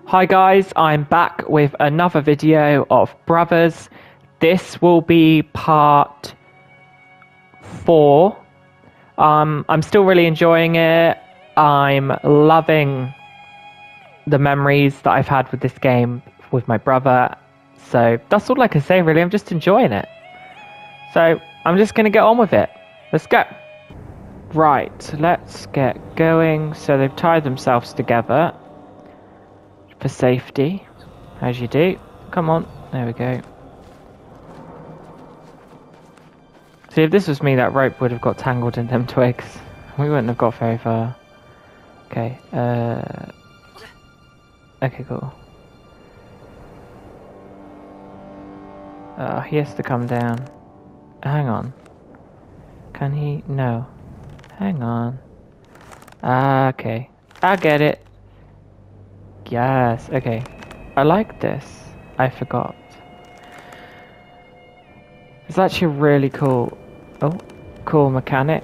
Hi guys, I'm back with another video of Brothers. This will be part 4. I'm still really enjoying it. I'm loving the memories that I've had with this game with my brother. So that's all I can say really, I'm just enjoying it. So I'm just going to get on with it. Let's go. Right, let's get going. So they've tied themselves together for safety, as you do. Come on, there we go. See, if this was me, that rope would have got tangled in them twigs. We wouldn't have got very far. Okay, okay, cool. He has to come down. Hang on. Can he? No. Hang on. Okay. I get it. Yes, okay. I like this. I forgot. It's actually really cool. Oh, cool mechanic.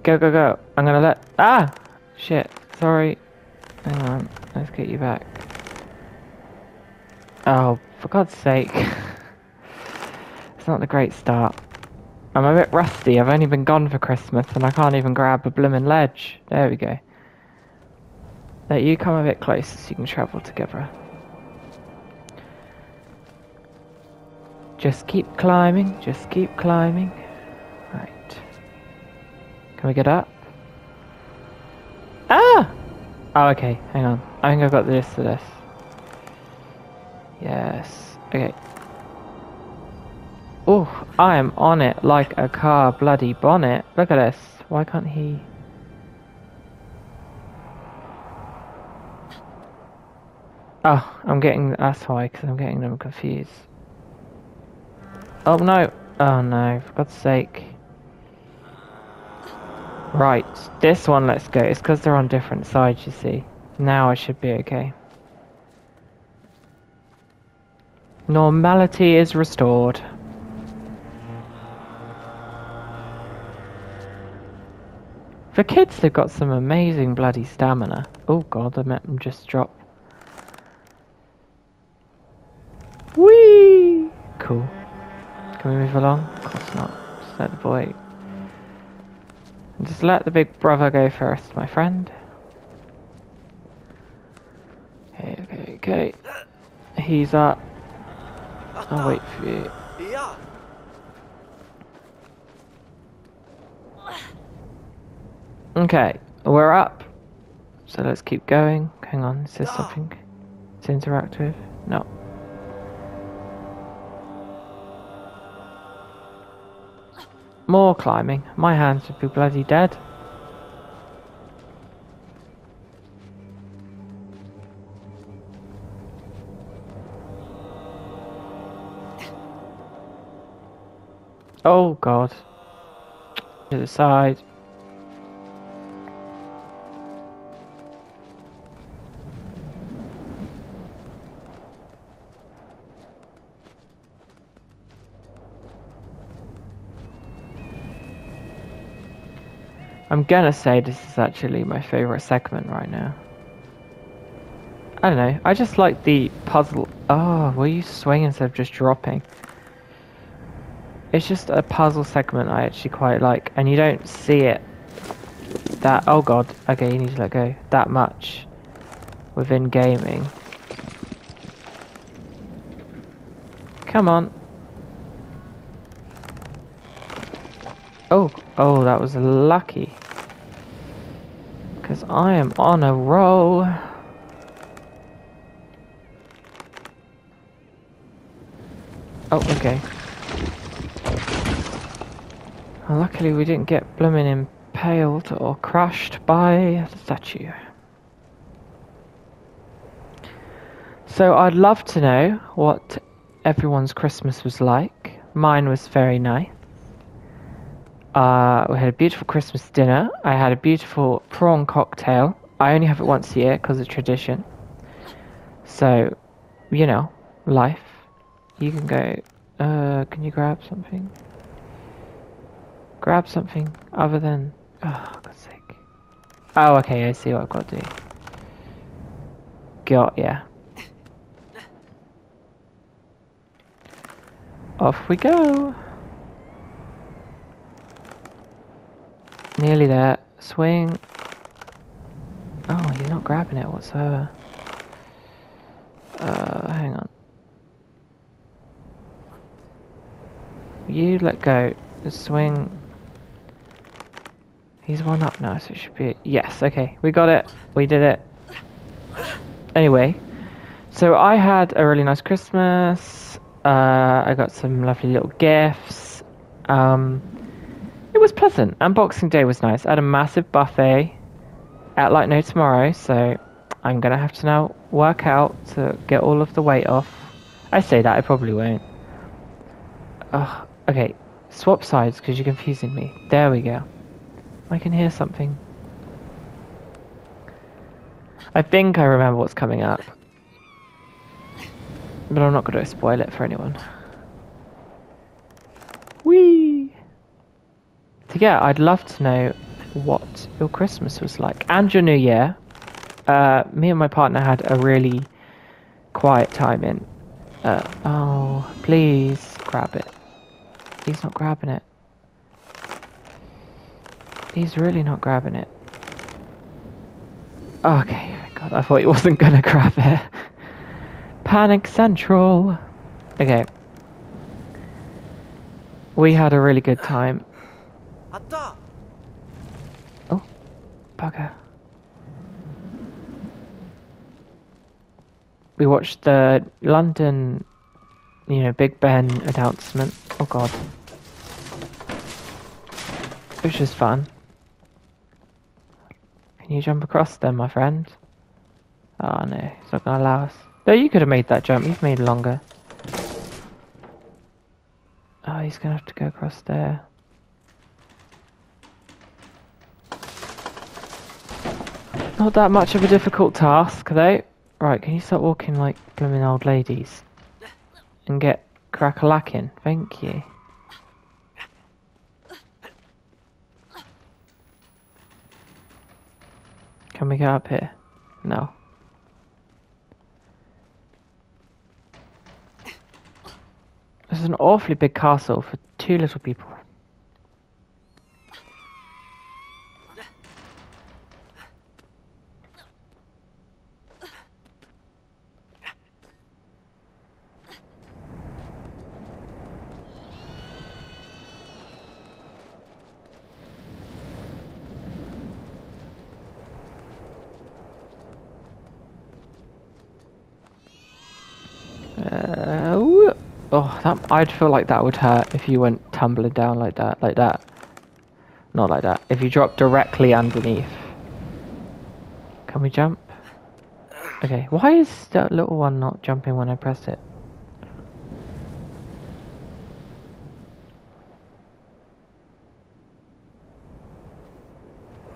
Go, go, go. I'm gonna let... Ah! Shit. Sorry. Hang on. Let's get you back. Oh, for God's sake. It's not the great start. I'm a bit rusty. I've only been gone for Christmas and I can't even grab a bloomin' ledge. There we go. Let you come a bit closer so you can travel together. Just keep climbing, just keep climbing. Right. Can we get up? Ah! Oh, okay, hang on. I think I've got this to this. Yes. Okay. Oh, I am on it like a car bloody bonnet. Look at this. Why can't he... Oh, I'm getting... That's why, because I'm getting them confused. Oh no! Oh no, for God's sake. Right, this one let's go. It's because they're on different sides, you see. Now I should be okay. Normality is restored. For kids, they've got some amazing bloody stamina. Oh god, I met them just drop. Whee! Cool. Can we move along? Of course not. Just let the boy... Just let the big brother go first, my friend. Okay, okay, okay. He's up. I'll wait for you. Okay, we're up. So let's keep going. Hang on, is there something to interact with? No. More climbing. My hands would be bloody dead. Oh god. To the side. I'm gonna say this is actually my favourite segment right now. I don't know, I just like the puzzle. Oh, were you swinging instead of just dropping? It's just a puzzle segment I actually quite like, and you don't see it that... Oh god, okay, you need to let go. That much within gaming. Come on. Oh, oh, that was lucky. Because I am on a roll. Oh, okay. Well, luckily we didn't get blooming impaled or crushed by the statue. So I'd love to know what everyone's Christmas was like. Mine was very nice. We had a beautiful Christmas dinner. I had a beautiful prawn cocktail. I only have it once a year because of tradition. So, you know, life. You can go... can you grab something? Grab something other than... Oh, God's sake. Oh, okay, I see what I've got to do. Got ya. Off we go. Nearly there. Swing. Oh, you're not grabbing it whatsoever. Hang on. You let go. Swing. He's one up now, so it should be... Yes, okay. We got it. We did it. Anyway. So I had a really nice Christmas. I got some lovely little gifts. It was pleasant. And Boxing Day was nice. I had a massive buffet at like no tomorrow, so I'm going to have to now work out to get all of the weight off. I say that, I probably won't. Okay, swap sides because you're confusing me. There we go. I can hear something. I think I remember what's coming up. But I'm not going to spoil it for anyone. Whee! So yeah, I'd love to know what your Christmas was like. And your New Year. Me and my partner had a really quiet time in... oh, please grab it. He's not grabbing it. He's really not grabbing it. Okay, God, I thought he wasn't gonna grab it. Panic Central. Okay. We had a really good time. Oh, bugger. We watched the London, Big Ben announcement. Oh God. Which was fun. Can you jump across them, my friend? Oh no, it's not gonna allow us. No, you could have made that jump. You've made it longer. Oh, he's gonna have to go across there. Not that much of a difficult task, though. Right, can you stop walking like blooming old ladies? And get crack-a-lacking? Thank you. Can we get up here? No. This is an awfully big castle for 2 little people. I'd feel like that would hurt if you went tumbling down like that. Not like that. If you dropped directly underneath. Can we jump? Okay, why is that little one not jumping when I press it?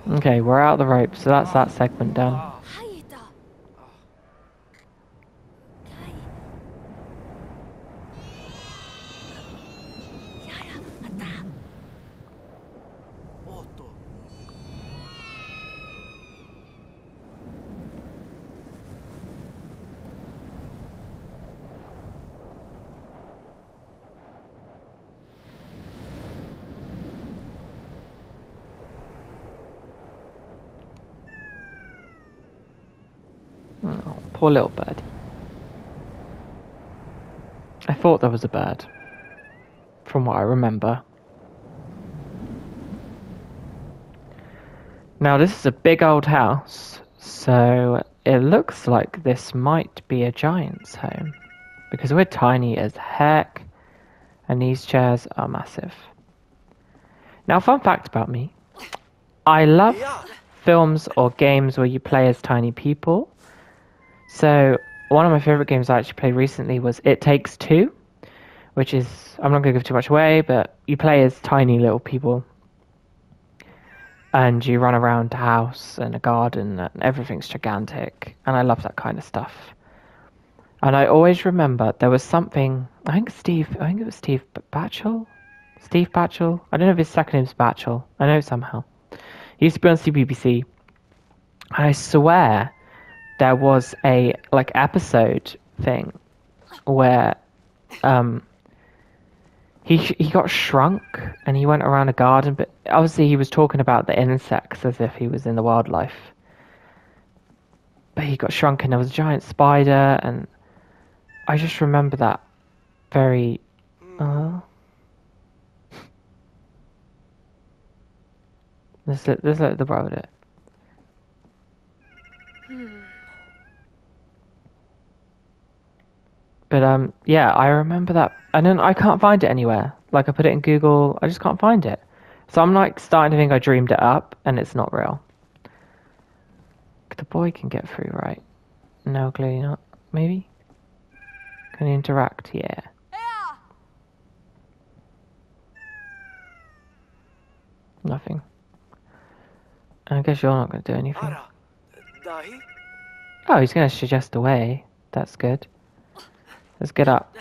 Okay, we're out of the rope, so that's that segment done. Oh, poor little bird. I thought there was a bird, from what I remember. Now this is a big old house, so it looks like this might be a giant's home, because we're tiny as heck, and these chairs are massive. Now, fun fact about me, I love films or games where you play as tiny people. So one of my favorite games I actually played recently was It Takes Two, which is, I'm not going to give too much away, but you play as tiny little people. And you run around a house and a garden and everything's gigantic. And I love that kind of stuff. And I always remember there was something, I think it was Steve Batchel? Steve Batchel? I don't know if his second name's Batchel. I know somehow. He used to be on CBBC. And I swear there was a like episode thing where he got shrunk and he went around a garden, but obviously he was talking about the insects as if he was in the wildlife. But he got shrunk and there was a giant spider, and I just remember that very. Let's let the bro do it. But yeah, I remember that, and then I can't find it anywhere. Like I put it in Google, I just can't find it. So I'm like starting to think I dreamed it up, and it's not real. The boy can get through, right? No, clearly not. Maybe. Can he interact? Yeah. Nothing. I guess you're not going to do anything. Oh, he's going to suggest a way. That's good. Let's get up.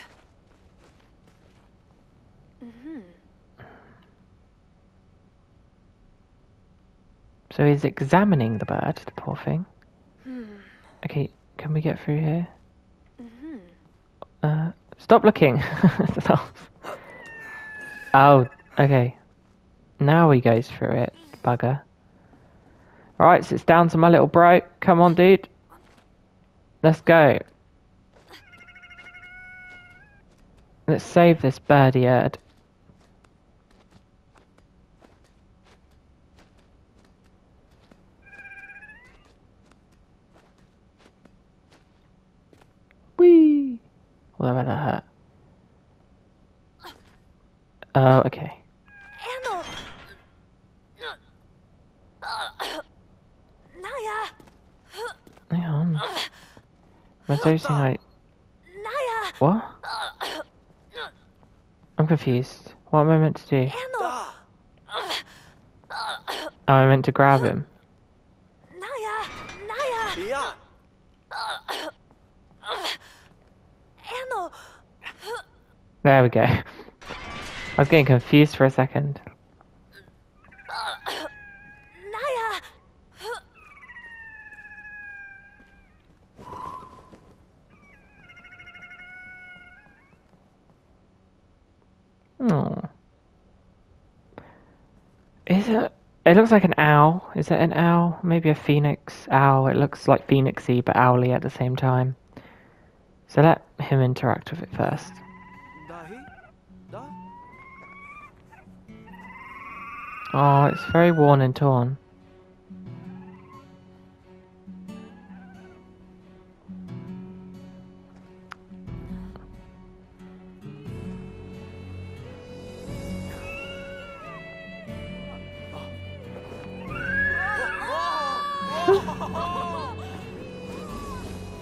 So he's examining the bird, the poor thing. Okay, can we get through here? Stop looking. Oh, okay. Now he goes through it, bugger. Alright, so it's down to my little bro. Come on, dude. Let's go. Let's save this birdie bird. Whee! Whatever that hurt. Oh, okay. Hang on. Was there anything like... What? I'm confused. What am I meant to do? Oh, I meant to grab him. There we go. I was getting confused for a second. Oh. Is it? It looks like an owl. Is it an owl? Maybe a phoenix owl. It looks like phoenixy but owly at the same time. So let him interact with it first. Oh, it's very worn and torn.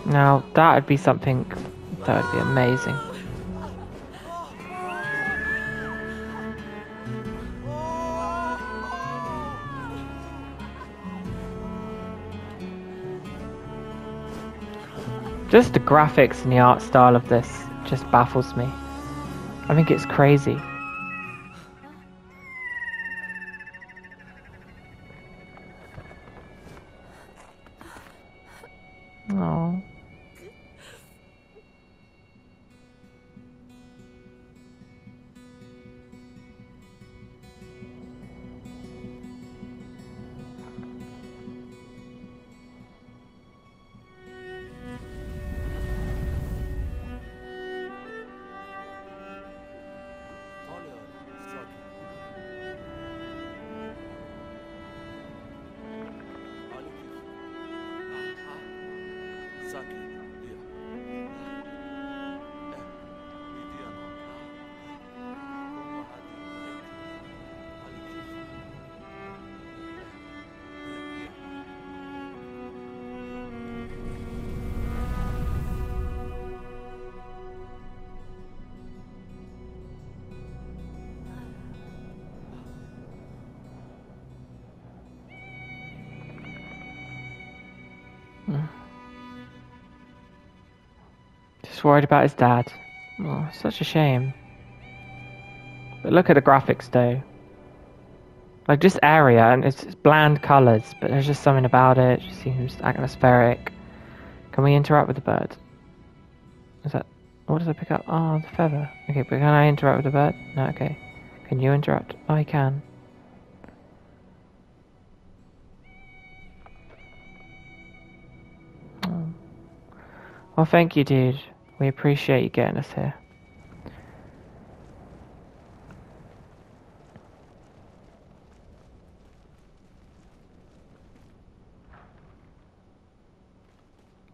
Now, that would be something that would be amazing. Just the graphics and the art style of this just baffles me. I think it's crazy. Oh. Just worried about his dad. Oh, such a shame. But look at the graphics though. Like this area, and it's bland colours, but there's just something about it. It just seems atmospheric. Can we interact with the bird? Is that... What does I pick up? Oh, the feather. Okay, but can I interact with the bird? No, okay. Can you interact? Oh, I can. Oh. Well, thank you, dude. We appreciate you getting us here.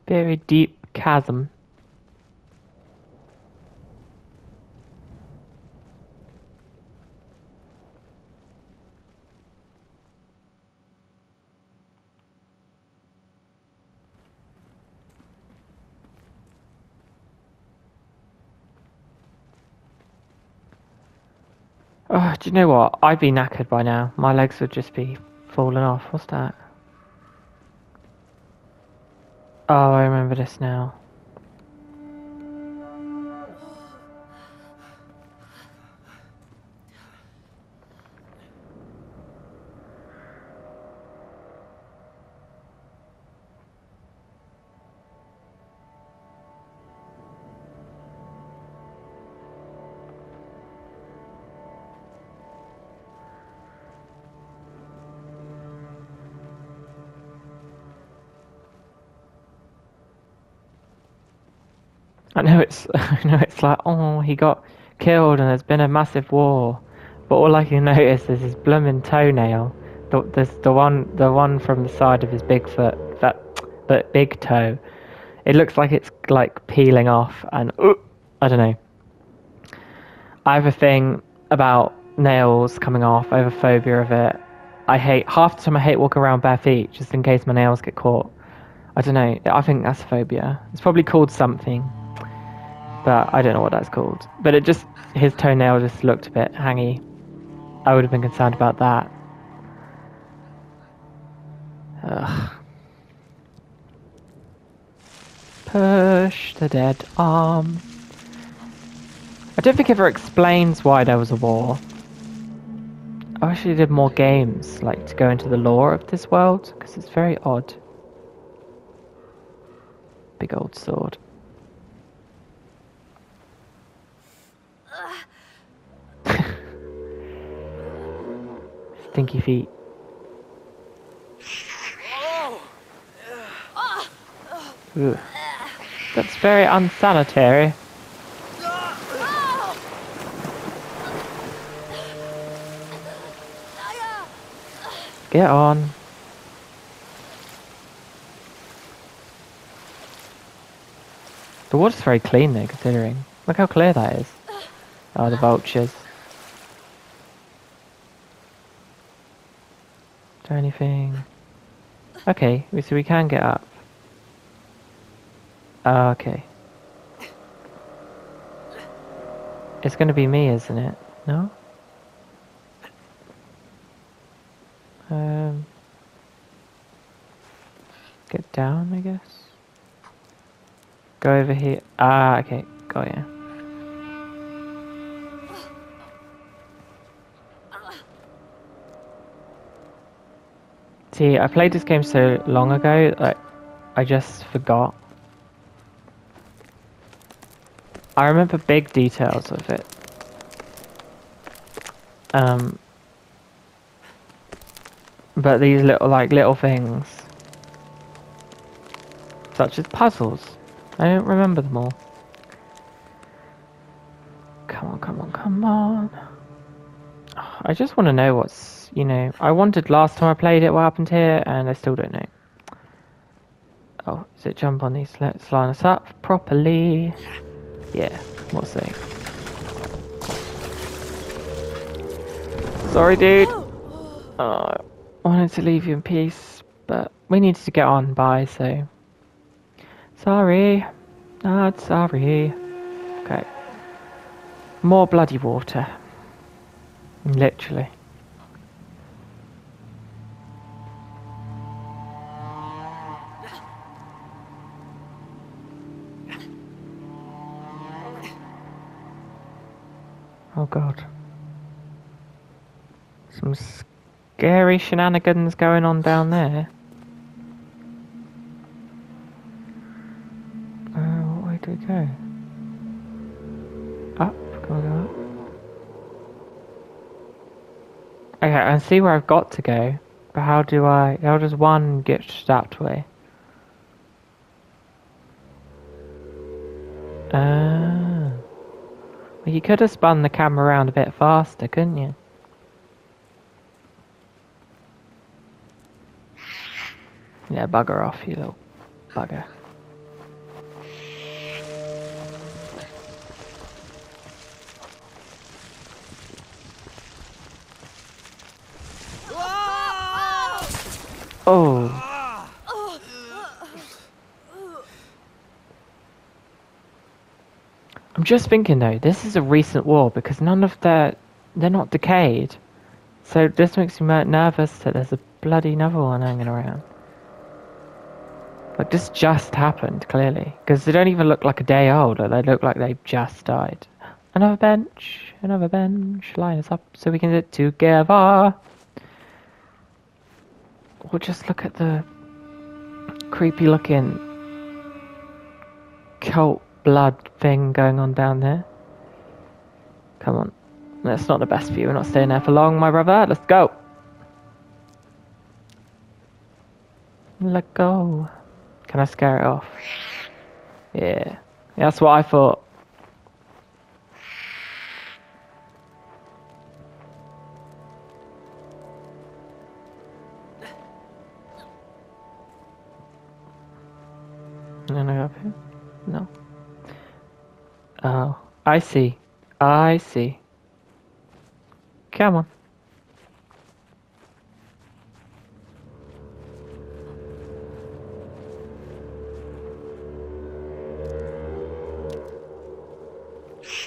Very deep chasm. Oh, do you know what? I'd be knackered by now. My legs would just be falling off. What's that? Oh, I remember this now. I know it's like, oh, he got killed and there's been a massive war, but all I can notice is his blooming toenail. There's the one from the side of his big foot, that big toe. It looks like it's like peeling off, and I don't know. I have a thing about nails coming off. I have a phobia of it. Half the time I hate walking around bare feet just in case my nails get caught. I don't know. I think that's a phobia. It's probably called something, but I don't know what that's called. But his toenail just looked a bit hangy. I would have been concerned about that. Ugh. Push the dead arm. I don't think it ever explains why there was a war. I wish they did more games, like to go into the lore of this world, because it's very odd. Big old sword. Stinky feet. Ugh. That's very unsanitary. Get on. The water's very clean though, considering. Look how clear that is. Oh, the vultures. Is there anything? Okay, so we can get up. Oh, okay. It's gonna be me, isn't it? No? Get down, I guess. Go over here. Ah, okay. Got ya. See, I played this game so long ago, like, I just forgot. I remember big details of it. But these little things, such as puzzles, I don't remember them all. Come on, come on, come on. I just want to know what's, I wondered last time I played it what happened here, and I still don't know. Oh, does it jump on these? Let's line us up properly. Yeah, we'll see. Sorry, dude. I wanted to leave you in peace, but we needed to get on by, so... Sorry. Not sorry. Okay. More bloody water. Literally. Oh god. Some scary shenanigans going on down there. do we go? Up? Can we go up? Okay, I see where I've got to go. But how does one get that way? Well, you could have spun the camera around a bit faster, couldn't you? Yeah, bugger off, you little bugger. Oh. I'm just thinking though, this is a recent war because they're not decayed. So this makes me nervous that there's a bloody another one hanging around. Like this just happened, clearly. Because they don't even look like a day old, like they look like they've just died. Another bench, line us up so we can sit together. We'll just look at the creepy looking cult blood thing going on down there. Come on. That's not the best view. We're not staying there for long, my brother. Let's go. Let go. Can I scare it off? Yeah. That's what I thought. Can I go up here? No. Oh, I see. I see. Come on.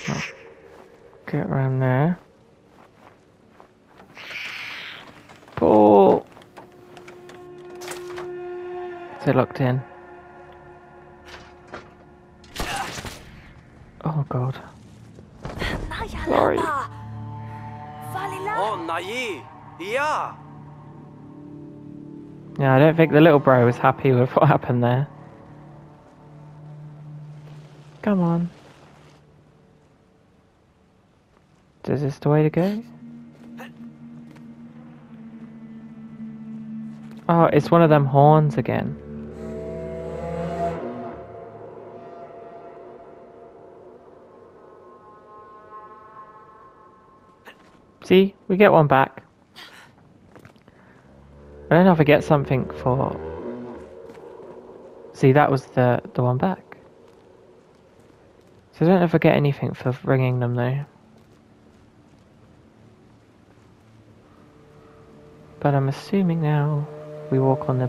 Oh. Get around there. Pull. Is it locked in? Oh god. Sorry. Yeah, I don't think the little bro was happy with what happened there. Come on. Is this the way to go? Oh, it's one of them horns again. See, we get one back. I don't know if I get something for... See, that was the one back. So I don't know if I get anything for ringing them though. But I'm assuming now we walk on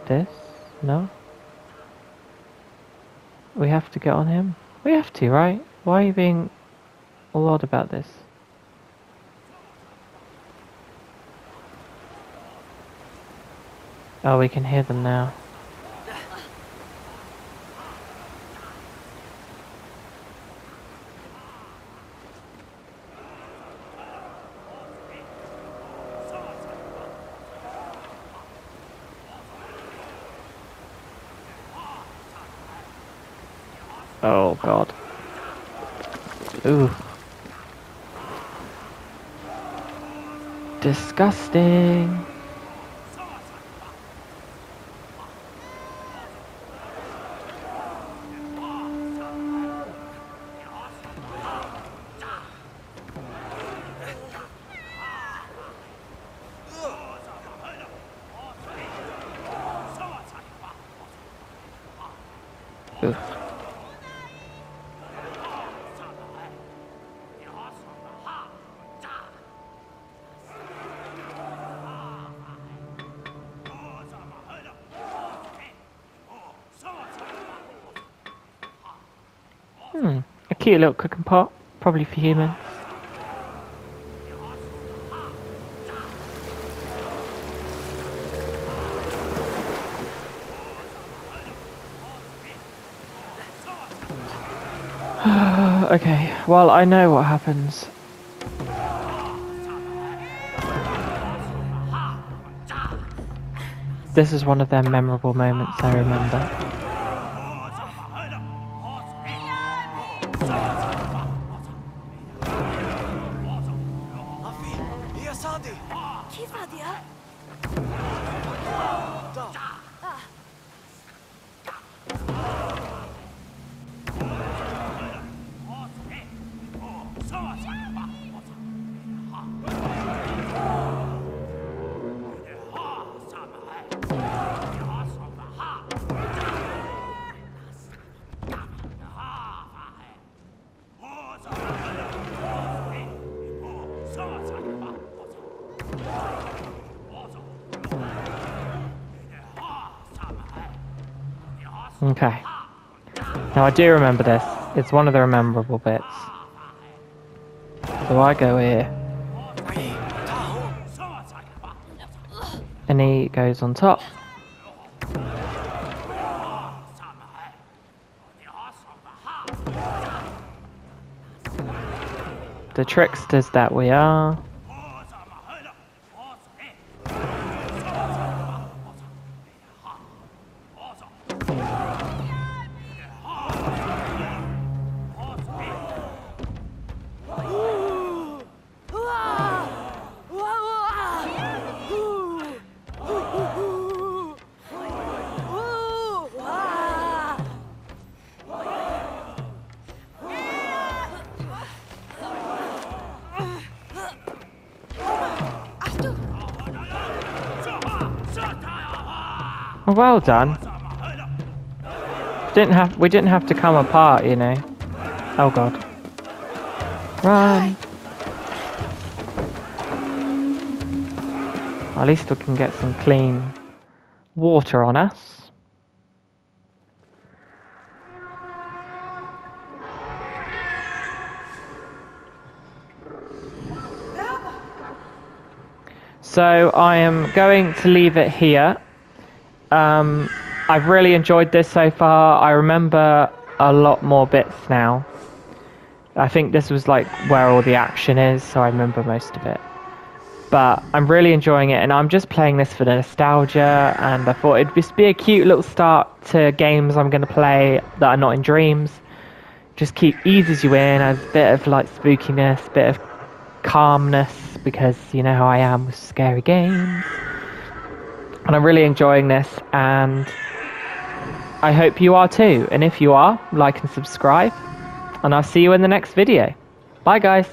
this? No? We have to get on him? We have to, right? Why are you being all odd about this? Oh, we can hear them now. Oh god. Ooh. Disgusting. Ooh. A cute little cooking pot, probably for humans. Okay, well I know what happens. This is one of their memorable moments I remember. Okay. Now I do remember this. It's one of the memorable bits. So I go here. And he goes on top. The tricksters that we are. Well done. We didn't have to come apart, you know. Oh god. Run. At least we can get some clean water on us. So I am going to leave it here. I've really enjoyed this so far. I remember a lot more bits now. I think this was like where all the action is, so I remember most of it. But I'm really enjoying it, and I'm just playing this for the nostalgia, and I thought it'd just be a cute little start to games I'm going to play that are not in Dreams. Just eases you in, a bit of like spookiness, bit of calmness, because you know how I am with scary games. And I'm really enjoying this, and I hope you are too. And if you are, like and subscribe, and I'll see you in the next video. Bye guys.